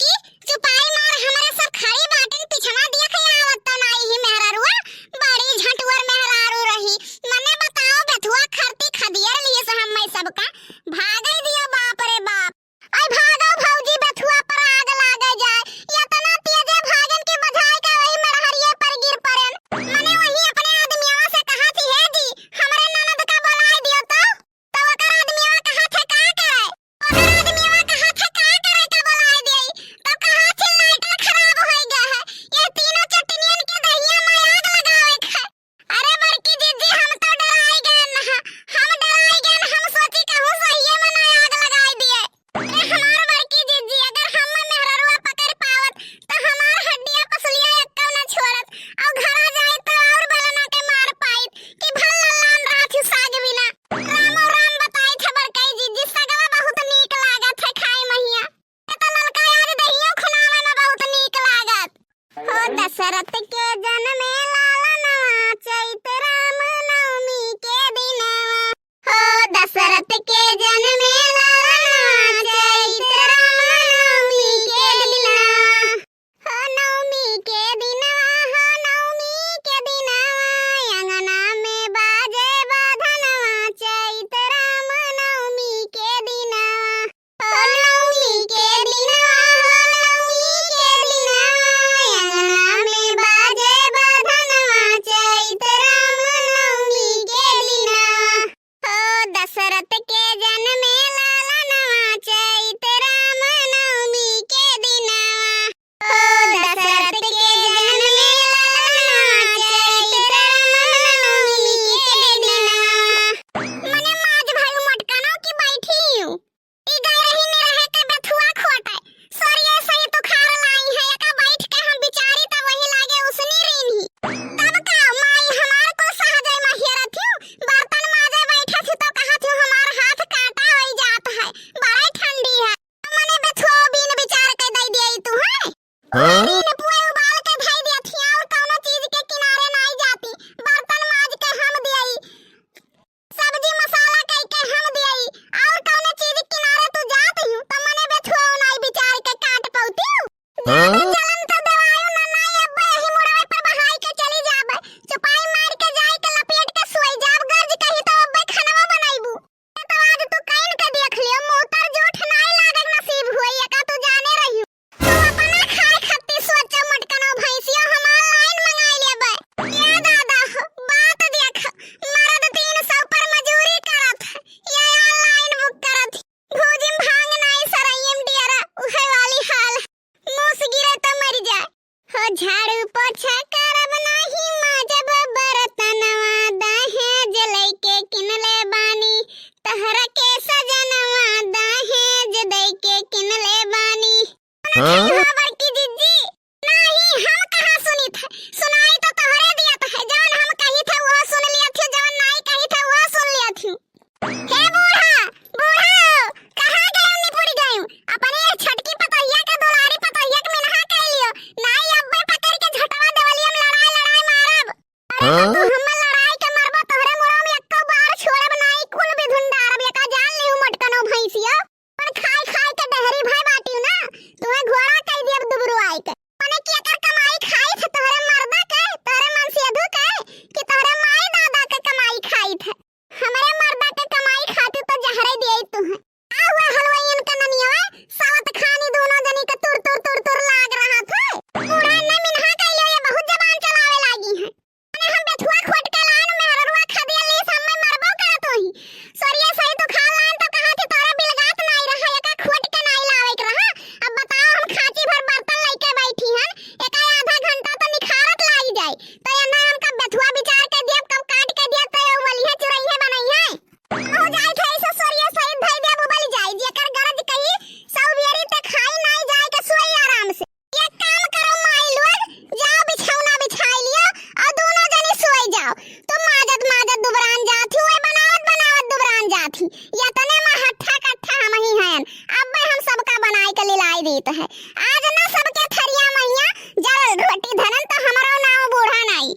की चुपाई मार हमारे सब खड़ी बाटन पिछवा दिया खया आवत तो नहीं ही मेहरारुआ बड़ी झटुअर मेहरारू रही। मने बताओ बेथुआ खरती खदियर लिए से हम सबका भागे दियो बाप रे बाप। आई भागो भौजी बेथुआ पर आग लागे जाए इतना तेजे भागन की बजाय के वही मेहरिये पर गिर पड़न। मने वही अपने आदमियों से कहा थी हे जी हमारे ननद का बुलाए दियो तो ओकर आदमियों कहा थे का करे ओकर आदमियों कहा थे का करे का बुलाए देई तो कहा थी लाइटर खराब होई गया है ये तीनों चटनियन के दहिया में आग लगावे है। अरे बड़की दीदी हम तो डराई गए ना हम डराई गए हम सोची कहूं सही में ना आग लगाई दिए। अरे हमार बड़की दीदी अगर हम मेहररुआ पकड़ पावत तो हमार हड्डियां पसलियां एक ना छोड़त और घरा जाए तो और बलना के मार पाई कि भल्ला लान रहा थी साग बिना। राम राम बताई थे बड़की दीदी सगवा बहुत नीक लागत है खाई महिया ए तो ललका यार दहियो खुनावे में बहुत नीक लागत। हो दशरथ के जन्म में लाला नवा चैत राम नवमी के दिनवा हो दशरथ के जन्म में लाला नवा चैत राम नवमी के दिनवा हो नवमी के दिनवा हो नवमी के दिनवा अंगना में बाजे बाधनवा चैत राम नवमी के दिनवा हो नवमी के दिनवा हो नवमी के दिनवा अंगना में बाजे बाधनवा चैत राम नवमी के दिनवा हो दशरथ के जन्म में लाला नवा चैत राम नवमी के दिनवा हो दशरथ के जन्म में लाला नवा चैत राम नवमी के दिनवा। मने माज भाई मटकानो की बैठी हूं ई गई रही ने रहे के बेथुआ खोटे सरिये सही तो खार लाई है एका बैठ के हम बिचारी त वही लागे उसनी रीनी तब का माई हमार को सहजय महिरा थी बर्तन माजे बैठे थी तो कहा थी हमार हाथ काटा होई जात है बड़ा ठंडी है मने बेथुआ बिन विचार के दई देई तू है रीन पुए उबाल के धई दे थी और कौनो चीज के किनारे नहीं जाती बर्तन माज के हम देई सब्जी मसाला कई के हम देई और कौनो चीज किनारे तू जात हूं तो मने बेथुआ नहीं विचार के काट पौती जलन तो दवायो ना नहीं अब्बे ही मुड़वे पर बहाई के चली जाबे चुपाई मार के जाई के लपेट के सोई जाब गर्ज कही तो अब्बे खाना बनाईबू तो आज तू कइन के देख लियो मोटर जोठ नहीं लागक नसीब होई एका तू जाने रही तू अपना खाए खत्ती सोच मटकनो भैंसियो हमार लाइन मंगाई लेबे ये दादा हो बात देख मर्द 300 पर मजूरी करत है ये ऑनलाइन बुक करत भूजिम भांग नहीं सरयम डियरा उहे वाली हाल मुस गिरे तो मर जाए हो झाड़ू पोछा करब नहीं माजब बर्तनवा दहेज लइके किनले बानी तहरा के सजनवा दहेज दई के किनले बानी। हो बड़की दीदी नहीं हम कहां सुनी थे सुनाई तो तोहरे दिया है जवन हम कही थे वो सुन लिया थी जवन नहीं कही थे वो सुन लिया थी। हे बूढ़ा बूढ़ा कहां गए निपुर गए अपने छटकी पतोहिया के दुलारी पतोहिया के मिनहा कह लियो नहीं अब्बे पकड़ के झटवा देवलियम लड़ाई लड़ाई मारब। अरे तू हम लड़ाई के मारबो तोहरे मुंह में एको बार छोड़ब नहीं कुल बिधुंडारब एका जान लिहु मटकनो भैंसिया पर खाई खाई के डहरी भाई बाटियो ना तुम्हें घोड़ा कह देब दुबरू आई के मने की एकर कमाई खाई थे तोहरे मर्दा के तोहरे मन से अधु के कि तोहरे माई दादा के कमाई खाई थे हमारे मर्दा के कमाई खाती तो जहरे देई तू है आ हुए हलवाईन के ननिया सावत खानी दोनों जनी के तुर तुर तुर तुर लाग रहा था बूढ़ा ने मिनहा कह लियो ये बहुत जबान चलावे लागी है मने हम बेथुआ खोट के लान मेहररुआ खदिया ली समय मरबो करत होई सरिये सही तो खा लान तो कहा थी तोरे बिलगात नहीं रहा एका खोट के नहीं लावे के रहा अब बताओ हम खाची भर बर्तन लेके बैठी हन एका आधा घंटा तो निखारत लागी जाए तो एना हमका बेथुआ विचार के देब कब काट के दिया तो वलिहे चुरैहे बनई है हो जाई थे ऐसे सरिये सही धई देब उबल जाई जेकर गरज कही सौवेरी ते खाई नहीं जाए के सोई आराम से एक काम करो माई लोग जाओ बिछौना बिछाई लियो और दोनों जनी सोई जाओ तुम माजद दुबरान जाती ओए बनावत दुबरान जाती या तने में हट्ठा कट्ठा हम ही हैं अब हम सबका बनाई के लिलाई देत है आज ना सबके थरिया मैया जल रोटी धनन तो हमरो नाव बूढ़ा नहीं।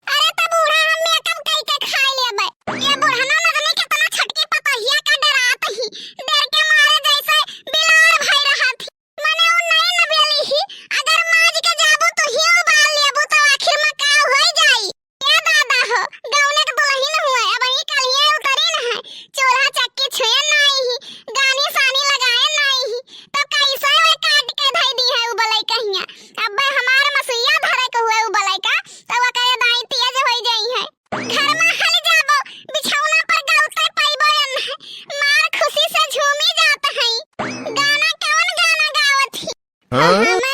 अरे तो बूढ़ा हम मेकअप कई के खाई लेबे ये बूढ़ा ना लगने के तना छटकी पतोहिया का डरात ही डर के मारे जैसे बिलाड़ भई रहा थी मने ओ नहीं हम